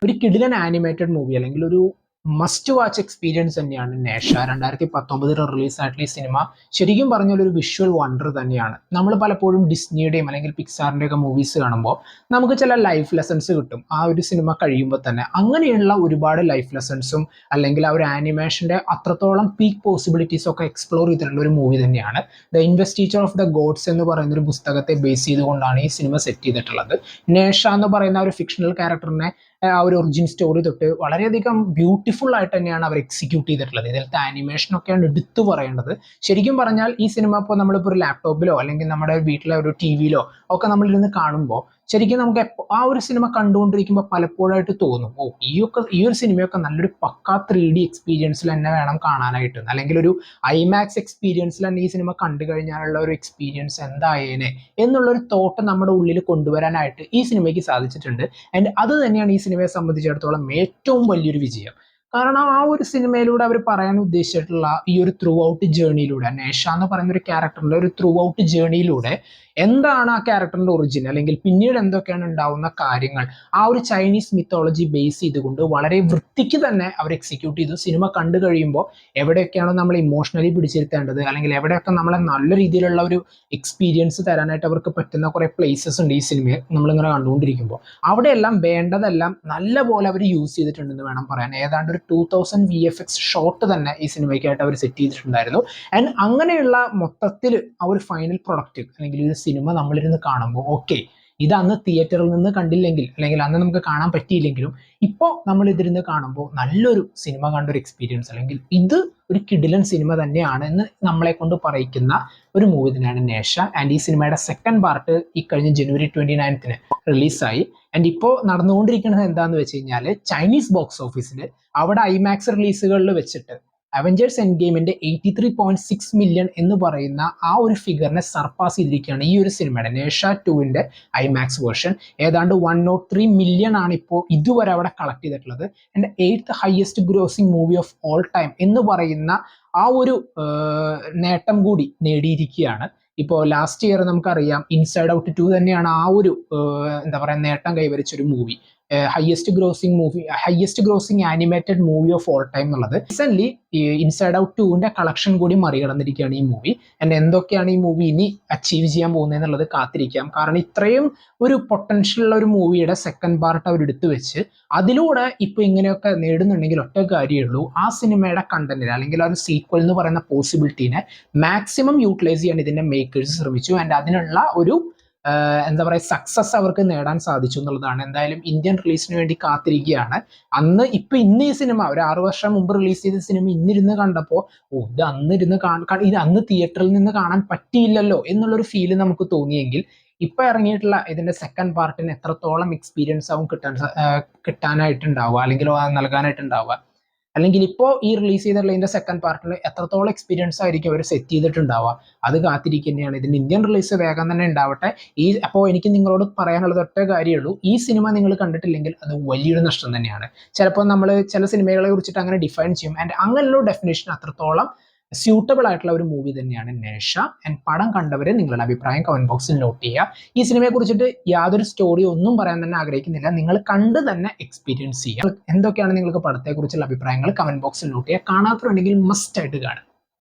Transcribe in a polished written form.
ഒരു കിടിലൻ animated movie അല്ലെങ്കിൽ ഒരു മസ്റ്റ് വാച്ച് എക്സ്പീരിയൻസ് തന്നെയാണ് നേഷ. 2019 റിലീസ് ആയിട്ടുള്ള ഈ സിനിമ ശരിക്കും പറഞ്ഞാൽ ഒരു വിഷ്വൽ വണ്ടർ തന്നെയാണ്. നമ്മൾ പലപ്പോഴും ഡിസ്നിയുടെയും അല്ലെങ്കിൽ പിക്സാറിൻ്റെ ഒക്കെ മൂവീസ് കാണുമ്പോൾ നമുക്ക് ചില ലൈഫ് ലെസൺസ് കിട്ടും ആ ഒരു സിനിമ കഴിയുമ്പോൾ തന്നെ. അങ്ങനെയുള്ള ഒരുപാട് ലൈഫ് ലെസൺസും അല്ലെങ്കിൽ ആ ഒരു ആനിമേഷൻ്റെ അത്രത്തോളം പീക്ക് പോസിബിലിറ്റീസ് ഒക്കെ എക്സ്പ്ലോർ ചെയ്തിട്ടുള്ള ഒരു മൂവി തന്നെയാണ്. The investiture of the gods എന്ന് പറയുന്ന ഒരു പുസ്തകത്തെ ബേസ് ചെയ്തുകൊണ്ടാണ് ഈ സിനിമ സെറ്റ് ചെയ്തിട്ടുള്ളത്. നേഷ എന്ന് പറയുന്ന ഒരു ഫിക്ഷണൽ ക്യാരക്ടറിനെ ആ ഒരു ഒറിജിൻ സ്റ്റോറി തൊട്ട് വളരെയധികം ബ്യൂട്ടിഫുൾ ആയിട്ട് തന്നെയാണ് അവർ എക്സിക്യൂട്ട് ചെയ്തിട്ടുള്ളത്. ഇതിലത്തെ ആനിമേഷൻ ഒക്കെയാണ് എടുത്തു പറയേണ്ടത്. ശരിക്കും പറഞ്ഞാൽ ഈ സിനിമ ഇപ്പോൾ നമ്മളിപ്പോൾ ഒരു ലാപ്ടോപ്പിലോ അല്ലെങ്കിൽ നമ്മുടെ വീട്ടിലെ ഒരു ടി വിയിലോ ഒക്കെ നമ്മളിരുന്ന് കാണുമ്പോൾ ശരിക്കും നമുക്ക് ആ ഒരു സിനിമ കണ്ടുകൊണ്ടിരിക്കുമ്പോൾ പലപ്പോഴായിട്ട് തോന്നും, ഈ ഒരു സിനിമയൊക്കെ നല്ലൊരു പക്കാ 3D എക്സ്പീരിയൻസിൽ തന്നെ വേണം കാണാനായിട്ട്, അല്ലെങ്കിൽ ഒരു ഐമാക്സ് എക്സ്പീരിയൻസിൽ തന്നെ ഈ സിനിമ കണ്ടു കഴിഞ്ഞാലുള്ള ഒരു എക്സ്പീരിയൻസ് എന്തായേനെ എന്നുള്ളൊരു തോട്ട് നമ്മുടെ ഉള്ളിൽ കൊണ്ടുവരാനായിട്ട് ഈ സിനിമയ്ക്ക് സാധിച്ചിട്ടുണ്ട്. ആൻഡ് അത് തന്നെയാണ് ഈ സിനിമയെ സംബന്ധിച്ചിടത്തോളം ഏറ്റവും വലിയൊരു വിജയം. കാരണം ആ ഒരു സിനിമയിലൂടെ അവർ പറയാൻ ഉദ്ദേശിച്ചിട്ടുള്ള ഈ ഒരു ത്രൂ ഔട്ട് ജേർണിയിലൂടെ, നേഷ എന്ന് പറയുന്ന ഒരു ക്യാരക്ടറിന്റെ ഒരു ത്രൂ ഔട്ട് ജേർണിയിലൂടെ എന്താണ് ആ ക്യാരക്ടറിന്റെ ഒറിജിൻ അല്ലെങ്കിൽ പിന്നീട് എന്തൊക്കെയാണ് ഉണ്ടാവുന്ന കാര്യങ്ങൾ, ആ ഒരു ചൈനീസ് മിത്തോളജി ബേസ് ചെയ്തുകൊണ്ട് വളരെ വൃത്തിക്ക് തന്നെ അവർ എക്സിക്യൂട്ട് ചെയ്തു. സിനിമ കണ്ടു കഴിയുമ്പോൾ എവിടെയൊക്കെയാണോ നമ്മൾ ഇമോഷണലി പിടിച്ചിരുത്തേണ്ടത് അല്ലെങ്കിൽ എവിടെയൊക്കെ നമ്മളെ നല്ല രീതിയിലുള്ള ഒരു എക്സ്പീരിയൻസ് തരാനായിട്ട് അവർക്ക് പറ്റുന്ന കുറേ പ്ലേസസ് ഉണ്ട് ഈ സിനിമയെ നമ്മളിങ്ങനെ കണ്ടുകൊണ്ടിരിക്കുമ്പോൾ, അവിടെയെല്ലാം വേണ്ടതെല്ലാം നല്ല പോലെ അവർ യൂസ് ചെയ്തിട്ടുണ്ടെന്ന് വേണം പറയാൻ. ഏതാണ്ട് ഒരു 2000 VFX ഷോട്ട് തന്നെ ഈ സിനിമയ്ക്കായിട്ട് അവർ സെറ്റ് ചെയ്തിട്ടുണ്ടായിരുന്നു. ആൻഡ് അങ്ങനെയുള്ള മൊത്തത്തിൽ ആ ഒരു ഫൈനൽ പ്രൊഡക്റ്റ് അല്ലെങ്കിൽ ഒരു സിനിമ നമ്മളിരുന്ന് കാണുമ്പോൾ ഓക്കെ, ഇത് അന്ന് തിയേറ്ററിൽ നിന്ന് കണ്ടില്ലെങ്കിൽ അല്ലെങ്കിൽ അന്ന് നമുക്ക് കാണാൻ പറ്റിയില്ലെങ്കിലും ഇപ്പോൾ നമ്മൾ ഇതിരുന്ന് കാണുമ്പോൾ നല്ലൊരു സിനിമ കണ്ടൊരു എക്സ്പീരിയൻസ് അല്ലെങ്കിൽ ഇത് ഒരു കിടിലൻ സിനിമ തന്നെയാണ് എന്ന് നമ്മളെ കൊണ്ട് പറയിക്കുന്ന ഒരു മൂവി തന്നെയാണ് നേഷ. ആൻഡ് ഈ സിനിമയുടെ സെക്കൻഡ് പാർട്ട് ഈ കഴിഞ്ഞ January 29th റിലീസായി. ആൻഡ് ഇപ്പോൾ നടന്നുകൊണ്ടിരിക്കുന്നത് എന്താണെന്ന് വെച്ച് കഴിഞ്ഞാൽ ചൈനീസ് ബോക്സ് ഓഫീസിൽ അവിടെ ഐമാക്സ് റിലീസുകളിൽ വെച്ചിട്ട് അവഞ്ചേഴ്സ് എൻഡ് ഗെയിമിന്റെ 83.6 മില്യൺ എന്ന് പറയുന്ന ആ ഒരു ഫിഗറിനെ സർപ്പാസ് ചെയ്തിരിക്കുകയാണ് ഈ ഒരു സിനിമയുടെ നേഷ 2ന്റെ ഐമാക്സ് വേർഷൻ. ഏതാണ്ട് 103 മില്യൺ ആണ് ഇപ്പോൾ ഇതുവരെ അവിടെ കളക്ട് ചെയ്തിട്ടുള്ളത്. And 8th highest grossing movie of all time എന്ന് പറയുന്ന ആ ഒരു നേട്ടം കൂടി നേടിയിരിക്കുകയാണ്. ഇപ്പോൾ ലാസ്റ്റ് ഇയർ നമുക്കറിയാം ഇൻസൈഡ് ഔട്ട് 2 തന്നെയാണ് ആ ഒരു എന്താ പറയുക നേട്ടം കൈവരിച്ചൊരു movie, highest grossing animated movie of all time എന്നുള്ളത്. റീസെന്റ് ഇൻസൈഡ് ഔട്ട് 2ന്റെ കളക്ഷൻ കൂടി മറികടന്നിരിക്കുകയാണ് ഈ മൂവി. ആൻഡ് എന്തൊക്കെയാണ് ഈ മൂവി ഇനി അച്ചീവ് ചെയ്യാൻ പോകുന്നത് എന്നുള്ളത് കാത്തിരിക്കാം. കാരണം ഇത്രയും ഒരു പൊട്ടൻഷ്യൽ ഉള്ള ഒരു മൂവിയുടെ സെക്കൻഡ് പാർട്ട് അവർ എടുത്തു വെച്ച് അതിലൂടെ ഇപ്പൊ ഇങ്ങനെയൊക്കെ നേടുന്നുണ്ടെങ്കിൽ ഒറ്റ കാര്യമുള്ളൂ, ആ സിനിമയുടെ കണ്ടന്റിന് അല്ലെങ്കിൽ ആ ഒരു സീക്വൽ എന്ന് പറയുന്ന പോസിബിലിറ്റീനെ മാക്സിമം യൂട്ടിലൈസ് ചെയ്യാൻ ഇതിന്റെ മേക്കേഴ്സ് ശ്രമിച്ചു. ആൻഡ് അതിനുള്ള ഒരു എന്താ പറയുക സക്സസ് അവർക്ക് നേടാൻ സാധിച്ചു എന്നുള്ളതാണ്. എന്തായാലും ഇന്ത്യൻ റിലീസിന് വേണ്ടി കാത്തിരിക്കുകയാണ്. ഇന്ന് ഈ സിനിമ ഒരു 6 വർഷം മുമ്പ് റിലീസ് ചെയ്ത സിനിമ ഇന്നിരുന്ന് കണ്ടപ്പോൾ ഇത് അന്ന് തിയേറ്ററിൽ നിന്ന് കാണാൻ പറ്റിയില്ലല്ലോ എന്നുള്ളൊരു ഫീല് നമുക്ക് തോന്നിയെങ്കിൽ ഇപ്പൊ ഇറങ്ങിയിട്ടുള്ള ഇതിന്റെ സെക്കൻഡ് പാർട്ടിന് എത്രത്തോളം എക്സ്പീരിയൻസ് ആവും കിട്ടാനായിട്ടുണ്ടാവുക അല്ലെങ്കിൽ നൽകാനായിട്ടുണ്ടാവുക, അല്ലെങ്കിൽ ഇപ്പോൾ ഈ റിലീസ് ചെയ്തിട്ടുള്ള ഇതിന്റെ സെക്കൻഡ് പാർട്ടിൽ എത്രത്തോളം എക്സ്പീരിയൻസ് ആയിരിക്കും അവർ സെറ്റ് ചെയ്തിട്ടുണ്ടാവുക, അത് കാത്തിരിക്കുന്നതാണ്. ഇതിന്റെ ഇന്ത്യൻ റിലീസ് വേഗം തന്നെ ഉണ്ടാവട്ടെ. അപ്പോൾ എനിക്ക് നിങ്ങളോട് പറയാനുള്ളത് ഒറ്റ കാര്യമുള്ളൂ, ഈ സിനിമ നിങ്ങൾ കണ്ടിട്ടില്ലെങ്കിൽ അത് വലിയൊരു നഷ്ടം തന്നെയാണ്. ചിലപ്പോൾ നമ്മൾ ചില സിനിമകളെ കുറിച്ചിട്ട് അങ്ങനെ ഡിഫൈൻ ചെയ്യും. ആൻഡ് അങ്ങനെയുള്ള ഡെഫിനേഷൻ അത്രത്തോളം സ്യൂട്ടബിൾ ആയിട്ടുള്ള ഒരു മൂവി തന്നെയാണ് നേഷ. ആൻഡ് പടം കണ്ടവരെ നിങ്ങളുടെ അഭിപ്രായം കമന്റ് ബോക്സിൽ നോട്ട് ചെയ്യുക. ഈ സിനിമയെ കുറിച്ചിട്ട് യാതൊരു സ്റ്റോറി ഒന്നും പറയാൻ തന്നെ ആഗ്രഹിക്കുന്നില്ല, നിങ്ങൾ കണ്ട് തന്നെ എക്സ്പീരിയൻസ് ചെയ്യുക. എന്തൊക്കെയാണ് നിങ്ങൾക്ക് പടത്തെക്കുറിച്ചുള്ള അഭിപ്രായങ്ങൾ കമന്റ് ബോക്സിൽ നോട്ട് ചെയ്യുക. കാണാത്തവരുണ്ടെങ്കിൽ മസ്റ്റ് ആയിട്ട് കാണുക.